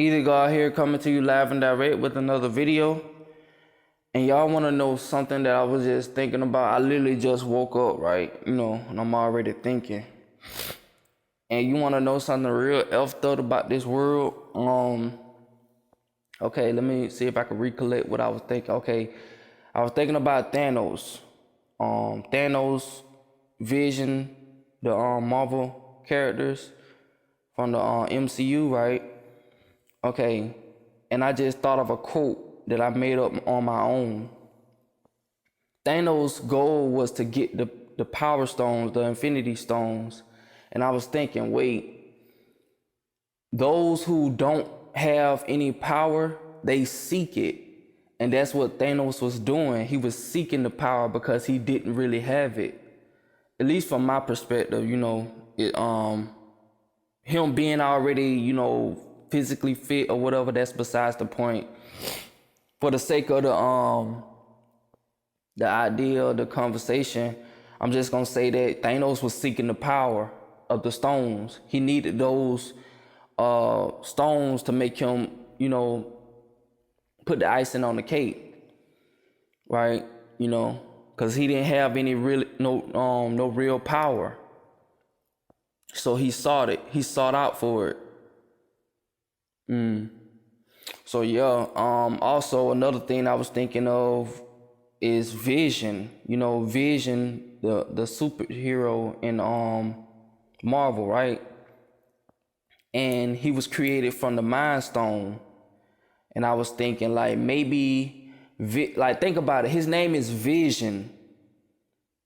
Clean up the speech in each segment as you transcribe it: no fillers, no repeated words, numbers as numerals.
Either God here coming to you live and direct with another video. And y'all want to know something that I was just thinking about. I literally just woke up, right? And I'm already thinking. And you want to know something real effed up about this world? Okay, let me see if I can recollect what I was thinking. Okay, I was thinking about Thanos. Thanos, Vision, the Marvel characters from the MCU, right? Okay, and I just thought of a quote that I made up on my own. Thanos' goal was to get the Power Stones, the Infinity Stones. And I was thinking, wait, those who don't have any power, they seek it. And that's what Thanos was doing. He was seeking the power because he didn't really have it. At least from my perspective, him being already, physically fit or whatever, that's besides the point. For the sake of the idea of the conversation, I'm just gonna say that Thanos was seeking the power of the stones. He needed those stones to make him, put the icing on the cake, right? Because he didn't have any no real power. So he sought it. He sought out for it. So yeah. Also another thing I was thinking of is Vision. Vision, the superhero in Marvel, right? And he was created from the Mind Stone. And I was thinking, like, maybe, think about it. His name is Vision.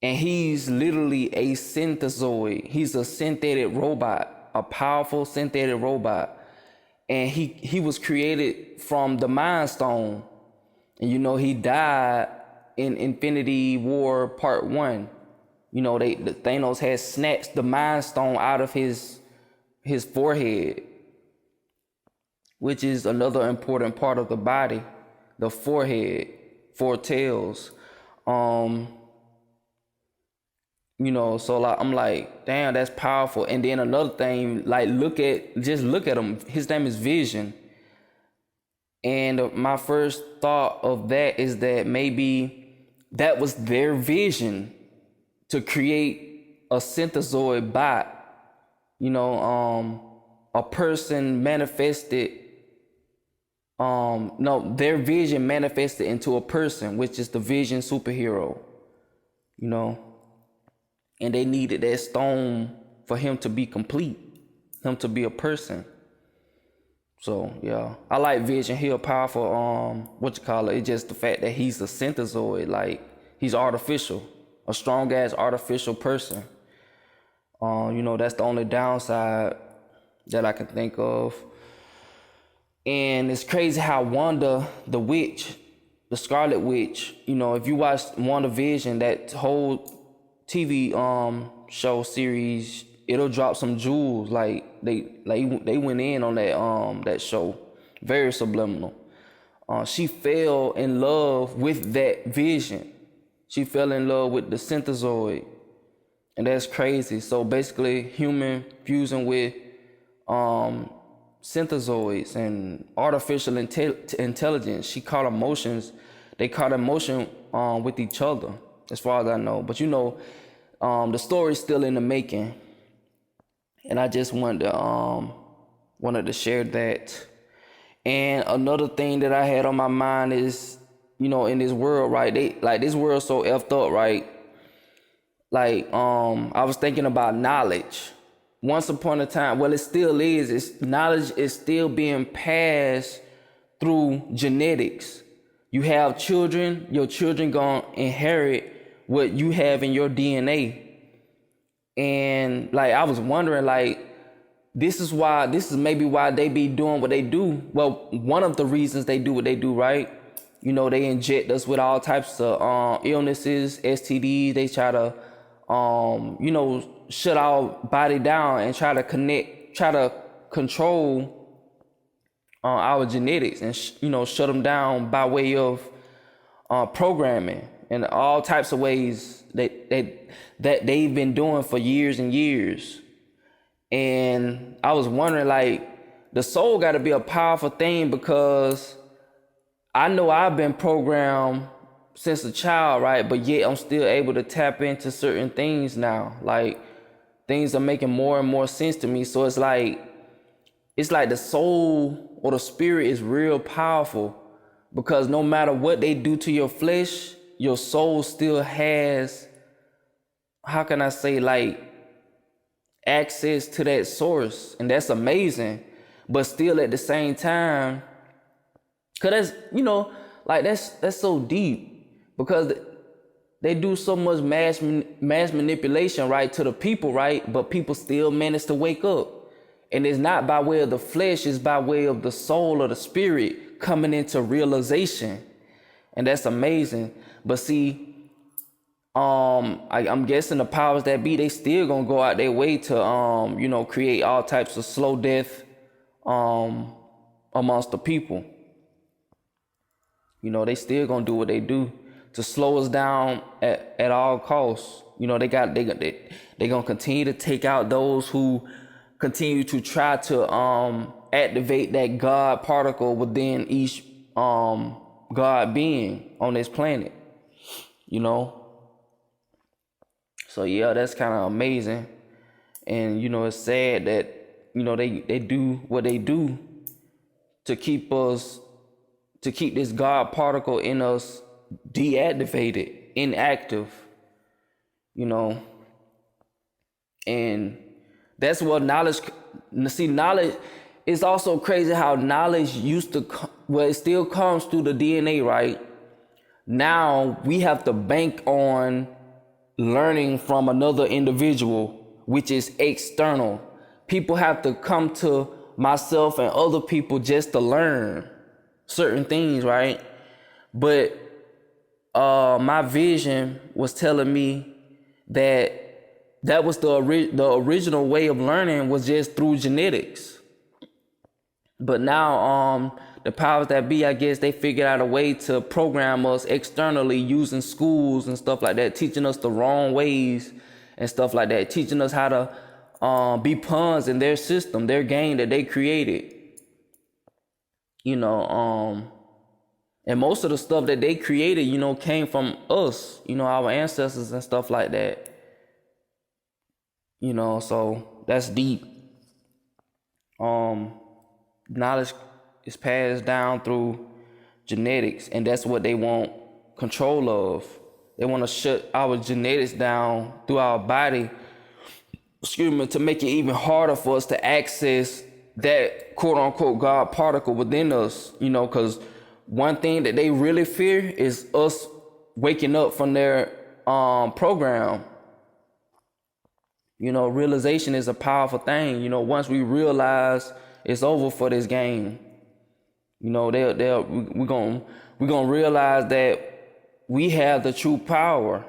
And he's literally a synthezoid. He's a synthetic robot, a powerful synthetic robot. And he was created from the Mind Stone. And he died in Infinity War Part 1. The Thanos had snatched the Mind Stone out of his forehead, which is another important part of the body, the forehead, four tails. So I'm like, damn, that's powerful. And then another thing, like, look at him. His name is Vision. And my first thought of that is that maybe that was their vision, to create a synthezoid bot. A person manifested, their vision manifested into a person, which is the Vision superhero, and they needed that stone for him to be complete, him to be a person. So yeah, I like Vision. He a powerful, it's just the fact that he's a synthezoid, like he's artificial, a strong ass artificial person. That's the only downside that I can think of. And it's crazy how Wanda, the witch, the Scarlet Witch, if you watch WandaVision, that whole TV show series, it'll drop some jewels. Like they went in on that show, very subliminal. She fell in love with that Vision. She fell in love with the synthezoid, and that's crazy. So basically, human fusing with synthezoids and artificial intelligence. She caught emotions. They caught emotion with each other, as far as I know. But the story's still in the making, and I just wanted to share that. And another thing that I had on my mind is, in this world, right? This world's so effed up, right? I was thinking about knowledge. Once upon a time, well, it still is. Knowledge is still being passed through genetics. You have children. Your children gonna inherit what you have in your DNA. And I was wondering, this is maybe why they be doing what they do. Well, one of the reasons they do what they do, right? They inject us with all types of illnesses, STDs. They try to shut our body down and try to control our genetics, and shut them down by way of programming and all types of ways that they've been doing for years and years. And I was wondering, the soul got to be a powerful thing, because I know I've been programmed since a child, right? But yet I'm still able to tap into certain things now. Like, things are making more and more sense to me. So it's like the soul or the spirit is real powerful, because no matter what they do to your flesh, your soul still has, how can I say, like, access to that source. And that's amazing. But still at the same time, cause that's, like, that's so deep, because they do so much mass manipulation, right, to the people, right? But people still manage to wake up. And it's not by way of the flesh, it's by way of the soul or the spirit coming into realization. And that's amazing. But see, I'm guessing the powers that be, they still gonna go out their way to create all types of slow death amongst the people. They still gonna do what they do to slow us down at all costs. They gonna continue to take out those who continue to try to activate that God particle within each God being on this planet. So yeah, that's kind of amazing. And it's sad that they do what they do to keep this God particle in us deactivated, inactive. And that's what knowledge is also crazy, how knowledge used to it still comes through the DNA, right? Now we have to bank on learning from another individual, which is external. People have to come to myself and other people just to learn certain things, right? But my vision was telling me that was the original way of learning, was just through genetics. But now the powers that be, I guess, they figured out a way to program us externally using schools and stuff like that, teaching us the wrong ways and stuff like that, teaching us how to be pawns in their system, their game that they created. And most of the stuff that they created, came from us, our ancestors and stuff like that. So that's deep. Knowledge is passed down through genetics, and that's what they want control of. They want to shut our genetics down through our body, to make it even harder for us to access that quote unquote God particle within us, because one thing that they really fear is us waking up from their program. Realization is a powerful thing. Once we realize it's over for this game, we're gonna realize that we have the true power,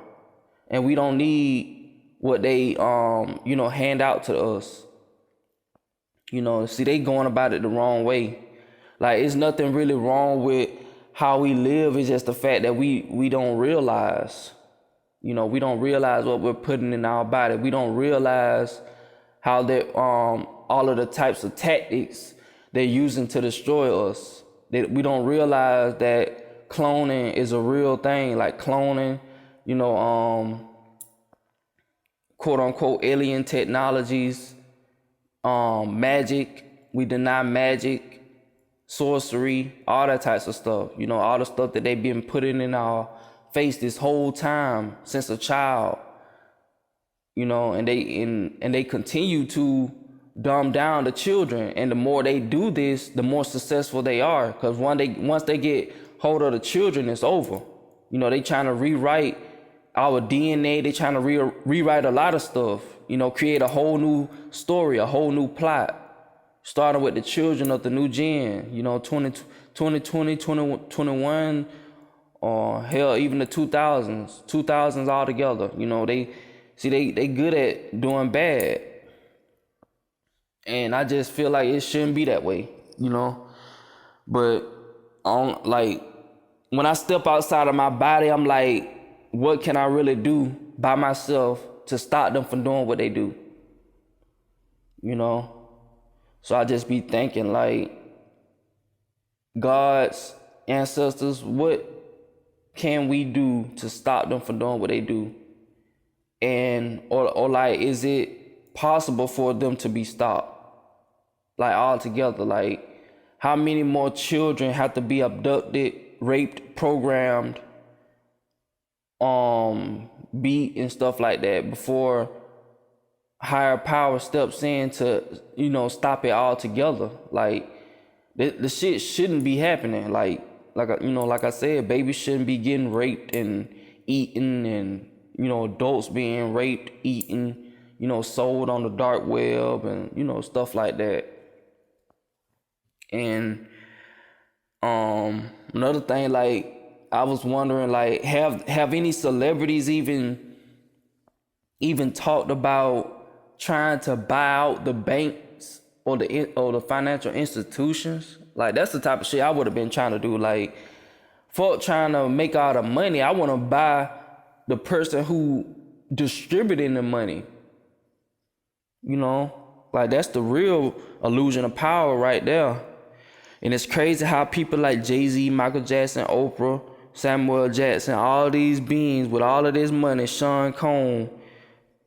and we don't need what they hand out to us. See, they going about it the wrong way. Like, it's nothing really wrong with how we live. It's just the fact that we don't realize. We don't realize what we're putting in our body. We don't realize how they all of the types of tactics they're using to destroy us. We don't realize that cloning is a real thing. Like cloning, quote unquote alien technologies, magic. We deny magic, sorcery, all that types of stuff. All the stuff that they've been putting in our face this whole time since a child. And they continue to dumb down the children, and the more they do this, the more successful they are. Because once they get hold of the children, it's over. They trying to rewrite our DNA. They trying to rewrite a lot of stuff. Create a whole new story, a whole new plot, starting with the children of the new gen. 2020, 2021, or hell, even the 2000s all together. They good at doing bad. And I just feel like it shouldn't be that way, But when I step outside of my body, I'm like, what can I really do by myself to stop them from doing what they do? So I just be thinking like, God's ancestors, what can we do to stop them from doing what they do? And or like, is it possible for them to be stopped? Like altogether, like how many more children have to be abducted, raped, programmed, beat and stuff like that before higher power steps in to, stop it altogether? Like the shit shouldn't be happening. Like I said, babies shouldn't be getting raped and eaten, and adults being raped, eaten, sold on the dark web, and stuff like that. And another thing, like I was wondering, like have any celebrities even talked about trying to buy out the banks or the financial institutions? Like that's the type of shit I would have been trying to do. Like, fuck trying to make all the money. I want to buy the person who distributing the money. Like that's the real illusion of power right there. And it's crazy how people like Jay-Z, Michael Jackson, Oprah, Samuel Jackson, all these beings with all of this money, Sean Combs,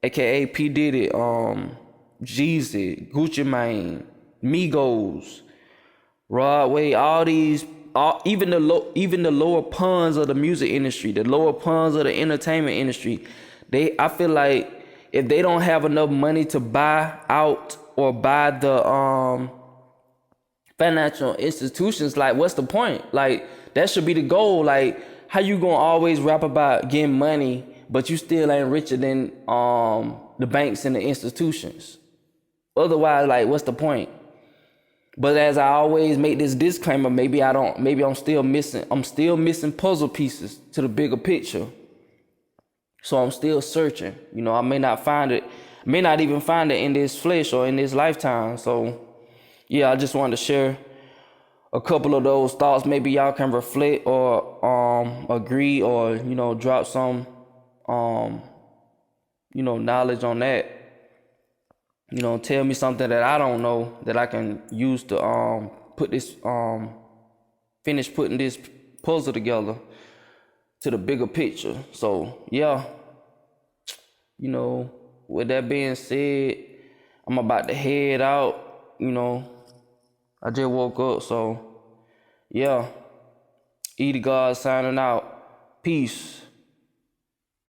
aka P. Diddy, Jeezy, Gucci Mane, Migos, Rod Wave, all these, even the lower pawns of the music industry, the lower pawns of the entertainment industry, I feel like if they don't have enough money to buy out or buy the financial institutions, like what's the point? Like that should be the goal. Like how you gonna always rap about getting money, but you still ain't richer than the banks and the institutions? Otherwise, like what's the point? But as I always make this disclaimer, maybe I'm still missing puzzle pieces to the bigger picture. So I'm still searching. I may not even find it in this flesh or in this lifetime. So yeah, I just wanted to share a couple of those thoughts. Maybe y'all can reflect or agree, or drop some knowledge on that. Tell me something that I don't know that I can use to finish putting this puzzle together to the bigger picture. So yeah, with that being said, I'm about to head out. I just woke up, so yeah. E to God signing out. Peace.